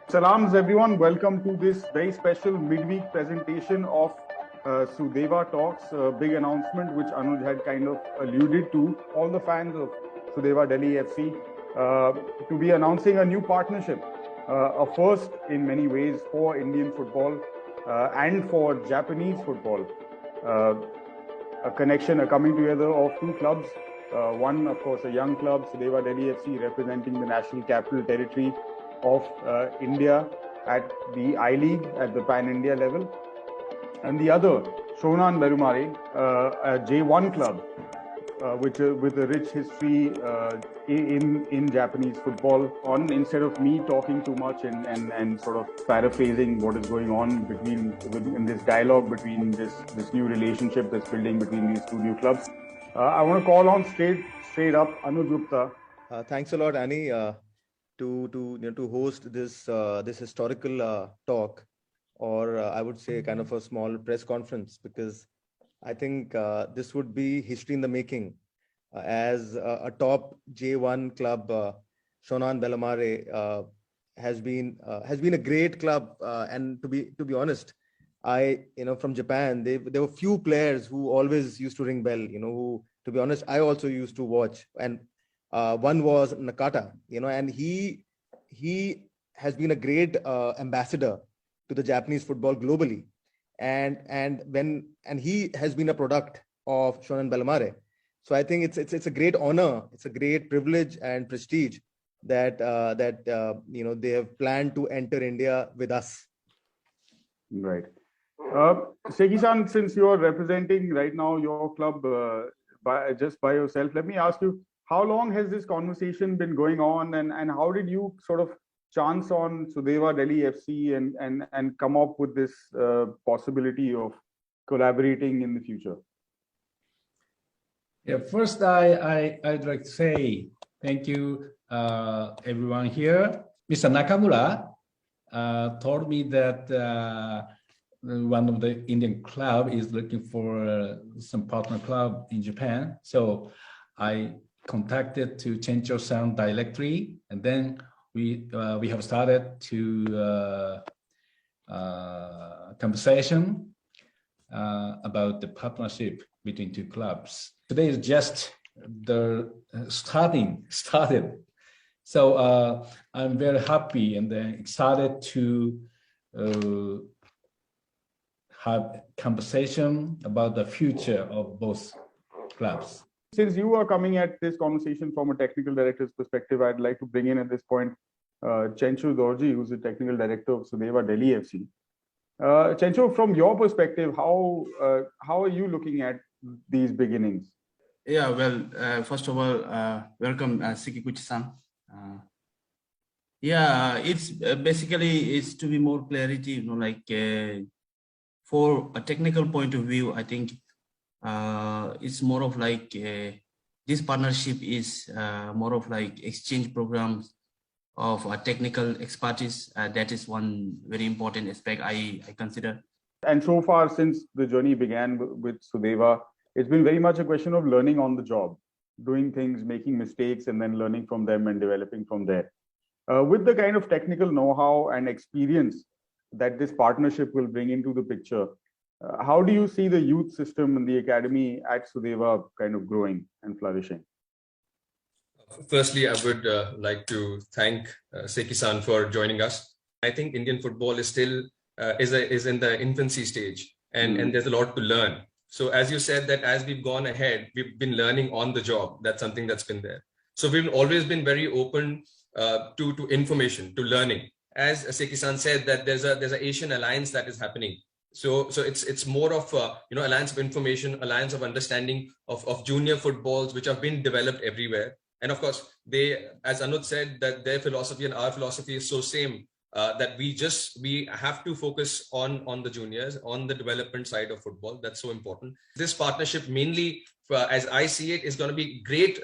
Salams everyone, welcome to this very special midweek presentation of Sudeva Talks, a big announcement which Anuj had kind of alluded to. All the fans of Sudeva Delhi FC to be announcing a new partnership, a first in many ways for Indian football and for Japanese football. A connection, a coming together of two clubs. One, of course, a young club, Sudeva Delhi FC, representing the national capital territory of India at the I-League, at the Pan-India level. And the other, Shonan Bellmare, a J1 club, with a rich history in Japanese football. Instead of me talking too much and sort of paraphrasing what is going on in this dialogue between this new relationship that's building between these two new clubs, I want to call on straight up Anuj Gupta. Thanks a lot, Annie, to host this historical talk, or I would say kind of a small press conference, because I think this would be history in the making. As a top J1 club, Shonan Bellmare has been a great club, and to be honest, from Japan, there were few players who always used to ring bell. Who, to be honest, I also used to watch, and one was Nakata. And he has been a great ambassador to the Japanese football globally, and he has been a product of Shonan Bellmare. So I think it's a great honor, it's a great privilege and prestige that they have planned to enter India with us. Right. Seki-san, since you are representing right now your club by yourself, let me ask you, how long has this conversation been going on, and how did you sort of chance on Sudeva Delhi FC and come up with this possibility of collaborating in the future? Yeah, first I'd like to say thank you everyone here. Mr. Nakamura told me that one of the Indian club is looking for some partner club in Japan. So I contacted to Chencho-san directly, and then we have started to conversation about the partnership between two clubs. Today is just the started. So I'm very happy and excited to have conversation about the future of both clubs. Since you are coming at this conversation from a technical director's perspective, I'd like to bring in at this point Chencho Dorji, who's the technical director of Sudeva Delhi FC. Chencho, from your perspective, how are you looking at these beginnings? Yeah, well, first of all, welcome Sekiguchi-san. Yeah, it's basically it's to be more clarity, for a technical point of view, I think it's more of like this partnership is more of like exchange programs of technical expertise. That is one very important aspect I consider. And so far, since the journey began with Sudeva, it's been very much a question of learning on the job, doing things, making mistakes, and then learning from them and developing from there. With the kind of technical know-how and experience that this partnership will bring into the picture, how do you see the youth system and the academy at Sudeva kind of growing and flourishing? Firstly, I would like to thank Seki-san for joining us. I think Indian football is still is in the infancy stage, and there's a lot to learn. So as you said, that as we've gone ahead, we've been learning on the job. That's something that's been there. So we've always been very open to information, to learning. As Seki-san said, that there's an Asian alliance that is happening. So it's more of alliance of information, alliance of understanding of junior footballs, which have been developed everywhere. And of course, they, as Anuj said, that their philosophy and our philosophy is so same, that we have to focus on the juniors, on the development side of football. That's so important. This partnership mainly, as I see it, is going to be great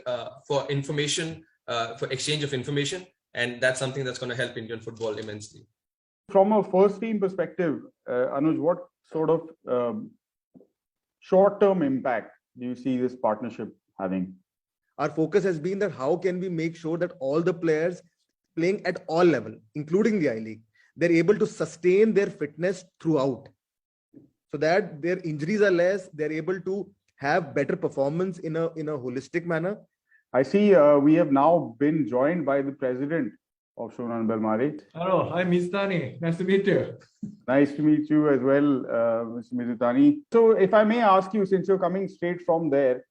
for information, for exchange of information. And that's something that's going to help Indian football immensely. From a first team perspective, Anuj, what sort of short-term impact do you see this partnership having? Our focus has been that how can we make sure that all the players playing at all level, including the I-League, they're able to sustain their fitness throughout, so that their injuries are less. They're able to have better performance in a holistic manner. I see we have now been joined by the president of Shonan Bellmare. Hello, I'm Mizutani. Nice to meet you. Nice to meet you as well, Mr. Mizutani. So if I may ask you, since you're coming straight from there,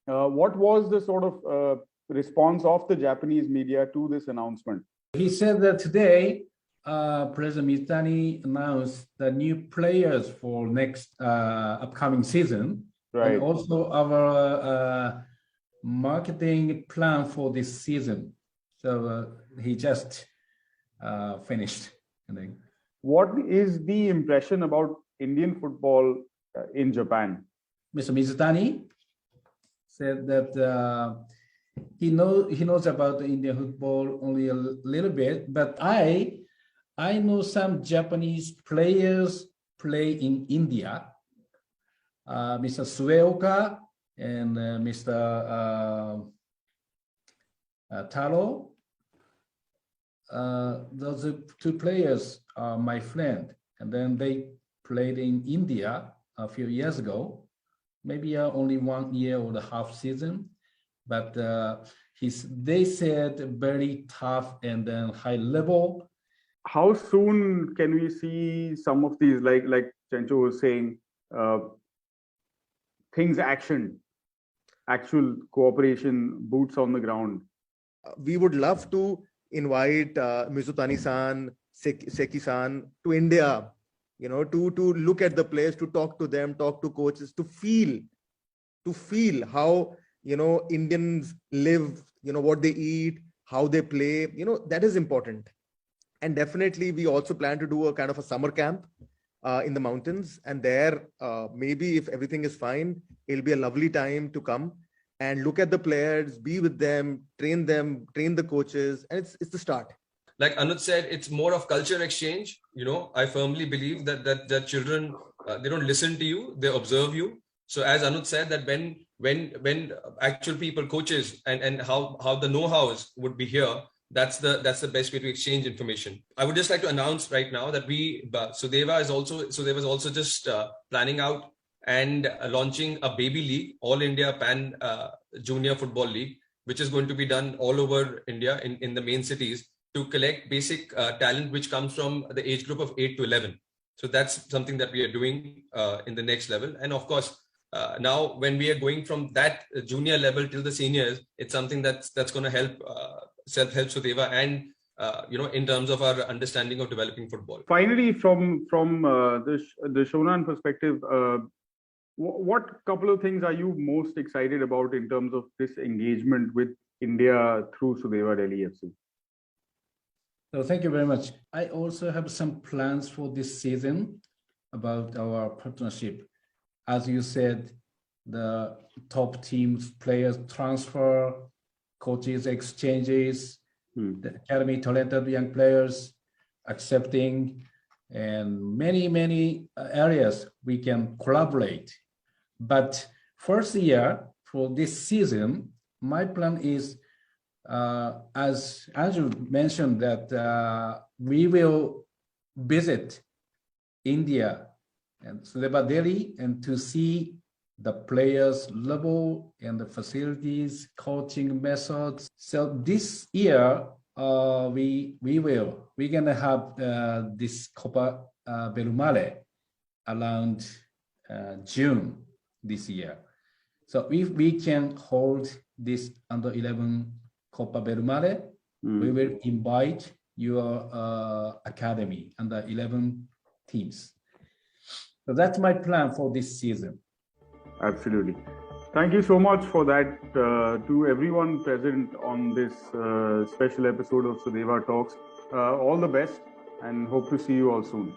what was the sort of response of the Japanese media to this announcement? He said that today, President Mizutani announced the new players for next upcoming season, Right. and also our marketing plan for this season. So he just finished. I think. What is the impression about Indian football in Japan? Mr. Mizutani said that he knows about the Indian football only a little bit, but I know some Japanese players play in India. Mr. Sueoka and Mr. Taro. Those two players are my friend, and then they played in India a few years ago, maybe only 1 year or a half season, but they said very tough and then high level. How soon can we see some of these, like Chencho was saying, things actual cooperation, boots on the ground? We would love to invite Mizutani-san, Seki-san to India, to look at the players, to talk to them, talk to coaches, to feel how, Indians live, what they eat, how they play, that is important. And definitely we also plan to do a kind of a summer camp in the mountains, and there maybe if everything is fine, it'll be a lovely time to come and look at the players, be with them, train the coaches, and it's the start. Like Anuj said, it's more of culture exchange. I firmly believe that children, they don't listen to you, they observe you. So as Anuj said, that when actual people, coaches, and how the know-hows would be here, that's the best way to exchange information. I would just like to announce right now that Sudeva is also just planning out and launching a baby league, All India Pan Junior Football League, which is going to be done all over India in the main cities to collect basic talent which comes from the age group of 8 to 11. So that's something that we are doing in the next level. And of course, now when we are going from that junior level till the seniors, it's something that's going to help Sudeva and in terms of our understanding of developing football. Finally, from the Shonan perspective, what couple of things are you most excited about in terms of this engagement with India through Sudeva Delhi FC? So thank you very much. I also have some plans for this season about our partnership. As you said, the top teams, players transfer, coaches exchanges, the academy talented young players accepting, and many areas we can collaborate. But first year for this season, my plan is, as Andrew mentioned, that we will visit India and Sudeva Delhi and to see the players' level and the facilities, coaching methods. So this year, we're gonna have this Copa Bellmare around June this year. So if we can hold this under 11 Copa Bellmare, we will invite your academy under 11 teams. So that's my plan for this season. Absolutely. Thank you so much for that to everyone present on this special episode of Sudeva Talks. All the best and hope to see you all soon.